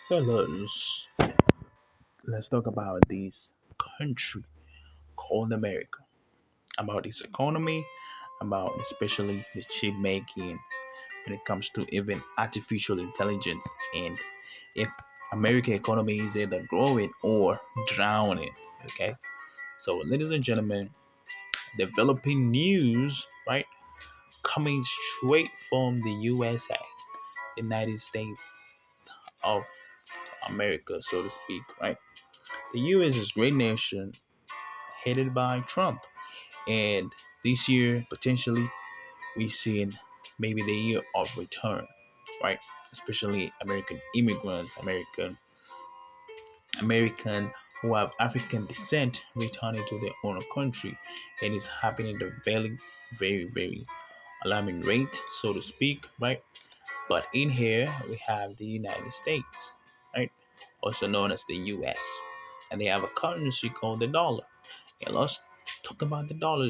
Hello, let's talk about this country called America, about its economy, about especially the chip making when it comes to even artificial intelligence, and if American economy is either growing or drowning. Okay, so ladies and gentlemen, developing news, right, coming straight from the USA, the United States of America, so to speak, right? The US is a great nation headed by Trump. And this year, potentially, we seen maybe the year of return, right? Especially American immigrants, American who have African descent returning to their own country, and it's happening at a very alarming rate, so to speak, right? But in here we have the United States, right? Also known as the US, and they have a currency called the dollar. And let's talk about the dollar.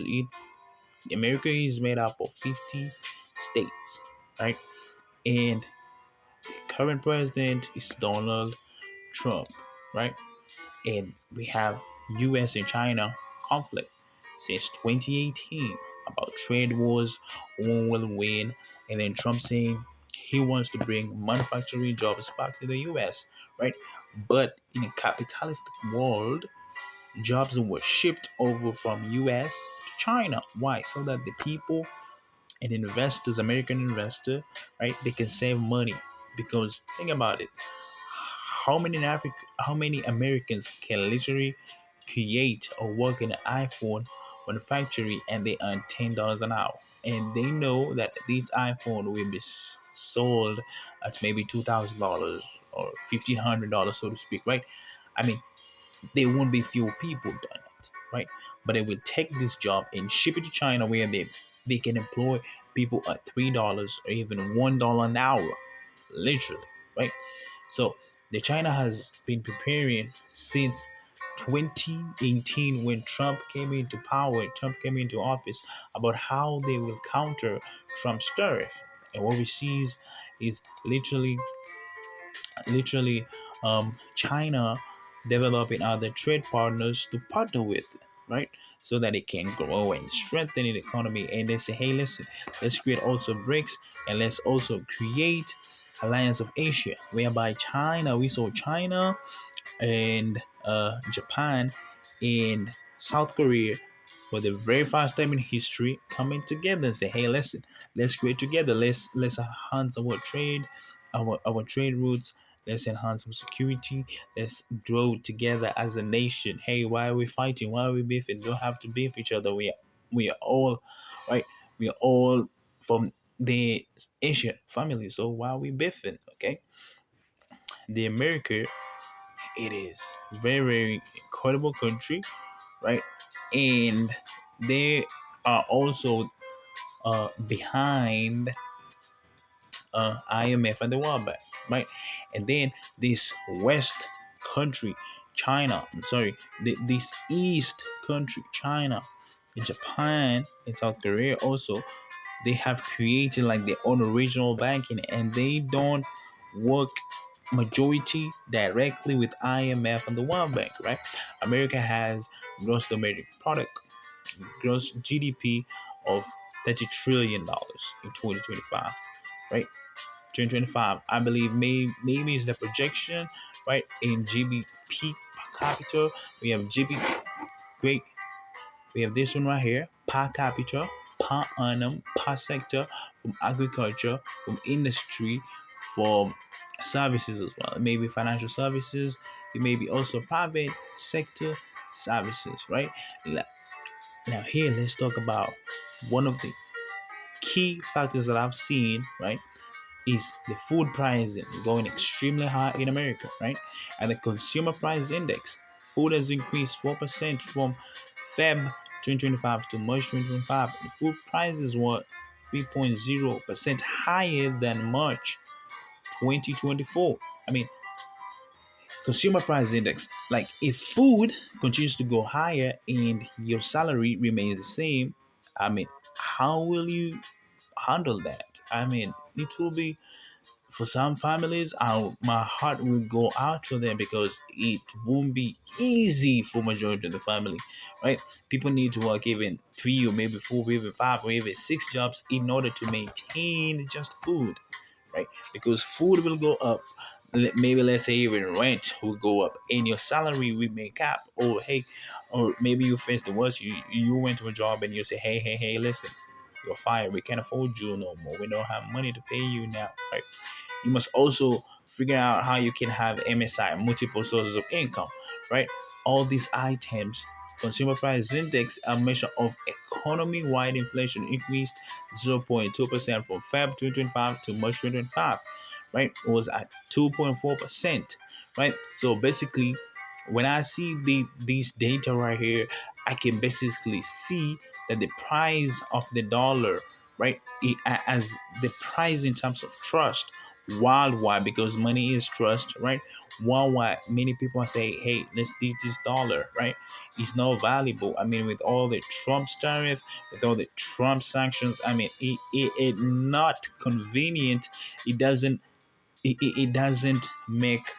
America is made up of 50 states, right? And the current president is Donald Trump, right? And we have US and China conflict since 2018 about trade wars, who will win, and then Trump saying he wants to bring manufacturing jobs back to the US, right? But in a capitalistic world, jobs were shipped over from US to China. Why? So that the people and investors, American investor, right, they can save money. Because think about it, how many Americans can literally create or work in an iPhone manufacturing and they earn $10 an hour, and they know that this iPhone will be sold at maybe $2,000 or $1,500, so to speak, right? I mean, there won't be few people doing it, right? But they will take this job and ship it to China where they can employ people at $3 or even $1 an hour, literally, right? So the China has been preparing since 2018 when Trump came into power, Trump came into office, about how they will counter Trump's tariff. And what we see is literally China developing other trade partners to partner with, right? So that it can grow and strengthen the economy. And they say, hey, listen, let's create also BRICS and let's also create Alliance of Asia, whereby China, we saw China and Japan and South Korea for the very first time in history coming together and say, hey, listen, let's create together. Let's enhance our trade, our trade routes. Let's enhance our security. Let's grow together as a nation. Hey, why are we fighting? Why are we beefing? Don't have to beef each other. We are all right. We are all from the Asian family. So why are we beefing? Okay, the America, it is very incredible country, right? And they are also behind IMF and the World Bank, right? And then this West country, China, I'm sorry, this East country, China, and Japan and South Korea also, they have created like their own regional banking, and they don't work majority directly with IMF and the World Bank, right? America has gross domestic product, gross GDP of $30 trillion in 2025, right? 2025, I believe maybe is the projection, right? In GDP per capita, we have GDP. Great, we have this one right here: per capita, per annum, per sector, from agriculture, from industry, from services as well. Maybe financial services, it may be also private sector services, right? Now here, let's talk about one of the key factors that I've seen, right? Is the food pricing going extremely high in America, right? And the consumer price index, food has increased 4% from Feb 2025 to March 2025. The food prices were 3.0% higher than March 2024. I mean, consumer price index, like if food continues to go higher and your salary remains the same, I mean, how will you handle that? I mean, it will be for some families, my heart will go out to them because it won't be easy for majority of the family, right? People need to work even three or maybe four, or even five, or even six jobs in order to maintain just food, right? Because food will go up. Maybe let's say even rent will go up, and your salary will make up. Or hey, or maybe you face the worst. You went to a job and you say, hey, listen, you're fired. We can't afford you no more. We don't have money to pay you now, right? You must also figure out how you can have MSI, multiple sources of income, right? All these items, consumer price index, a measure of economy-wide inflation, increased 0.2% from Feb 2025 to March 2025, right? It was at 2.4%, right? So basically, when I see these data right here, I can basically see that the price of the dollar, right, as the price in terms of trust worldwide, because money is trust, right? Worldwide, many people say, hey, let's teach this dollar, right? It's not valuable. I mean, with all the Trump's tariff, with all the Trump sanctions, I mean, it not convenient. It doesn't it doesn't make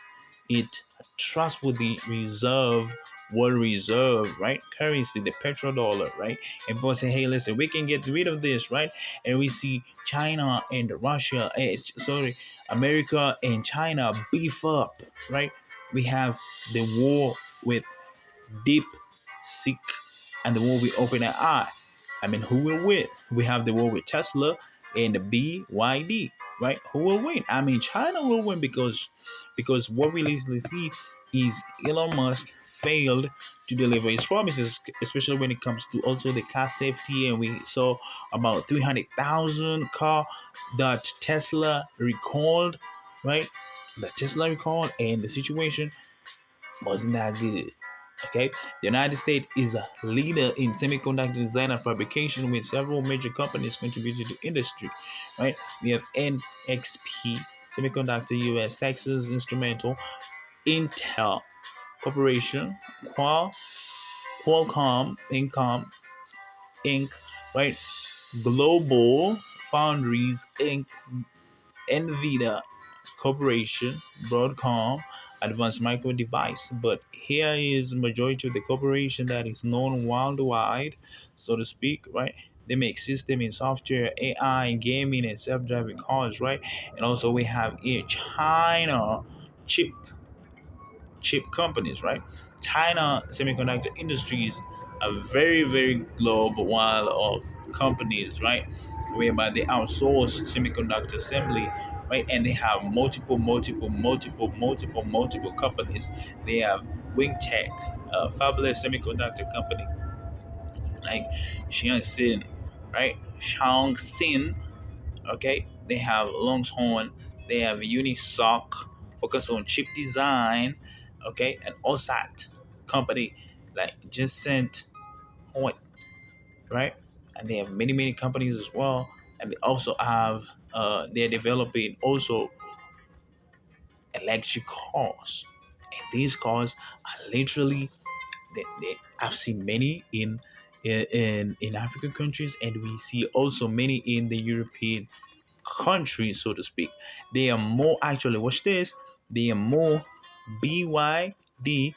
it a trustworthy reserve, world reserve, right? Currency, the petrodollar, right? And people say, hey, listen, we can get rid of this, right? And we see China and Russia, sorry, America and China beef up, right? We have the war with deep seek and the war with open eye. I mean, who will win? We have the war with Tesla and the BYD, right? Who will win? I mean, China will win because what we recently see is Elon Musk failed to deliver his promises, especially when it comes to also the car safety. And we saw about 300,000 car that Tesla recalled, right? That Tesla recalled, and the situation wasn't that good. Okay, the United States is a leader in semiconductor design and fabrication, with several major companies contributing to the industry. Right, we have NXP Semiconductor US, Texas Instrumental, Intel Corporation, Qualcomm Inc. Right, Global Foundries Inc. NVIDIA Corporation, Broadcom, Advanced Micro Device. But here is majority of the corporation that is known worldwide, so to speak, right? They make system in software, AI, gaming, and self-driving cars, right? And also we have here China chip chip companies, right? China semiconductor industries are very global wide of companies, right? Whereby they outsource semiconductor assembly, right? And they have multiple companies. They have Wingtech, a fabulous semiconductor company like Xiangxin, right? Shangxin, okay? They have Longhorn, they have Unisoc, focus on chip design, okay? And OSAT company like Jacent Point, right? And they have many companies as well. And they also have they're developing also electric cars. And these cars are literally I've seen many in African countries, and we see also many in the European countries, so to speak. They are more actually, watch this, they are more BYD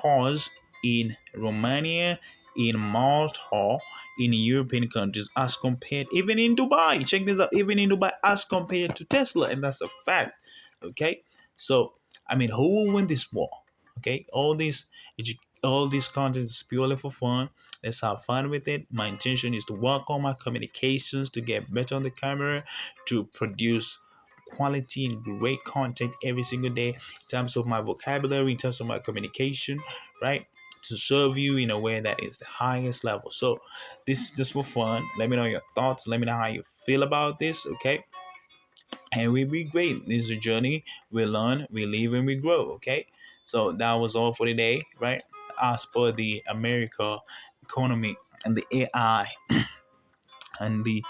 cars in Romania, in Malta, in European countries as compared, even in Dubai. Check this out, even in Dubai as compared to Tesla, and that's a fact. Okay, so I mean, who will win this war? Okay, all this content is purely for fun. Let's have fun with it. My intention is to work on my communications, to get better on the camera, to produce quality and great content every single day in terms of my vocabulary, in terms of my communication, right? To serve you in a way that is the highest level. So this is just for fun. Let me know your thoughts. Let me know how you feel about this, okay? And we'll be great. This is a journey. We learn, we live, and we grow, okay? So that was all for today, right? As per the America economy and the AI and the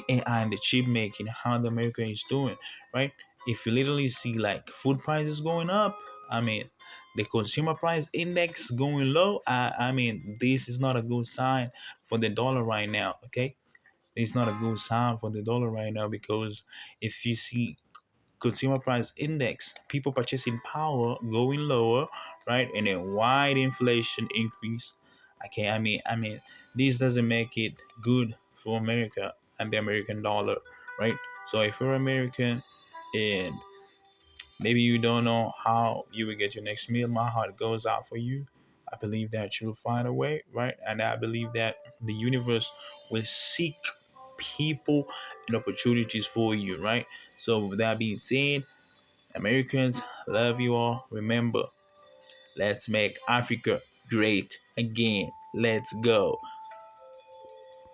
AI and the chip making, how the America is doing, right? If you literally see like food prices going up, I mean, the consumer price index going low, I mean, this is not a good sign for the dollar right now, okay? It's not a good sign for the dollar right now, because if you see consumer price index, people purchasing power going lower, right? And a wide inflation increase. Okay, I mean, this doesn't make it good for America and the American dollar, right? So if you're American and maybe you don't know how you will get your next meal, my heart goes out for you. I believe that you'll find a way, right? And I believe that the universe will seek people and opportunities for you, right? So with that being said, Americans, love you all. Remember, let's make Africa great again. Let's go.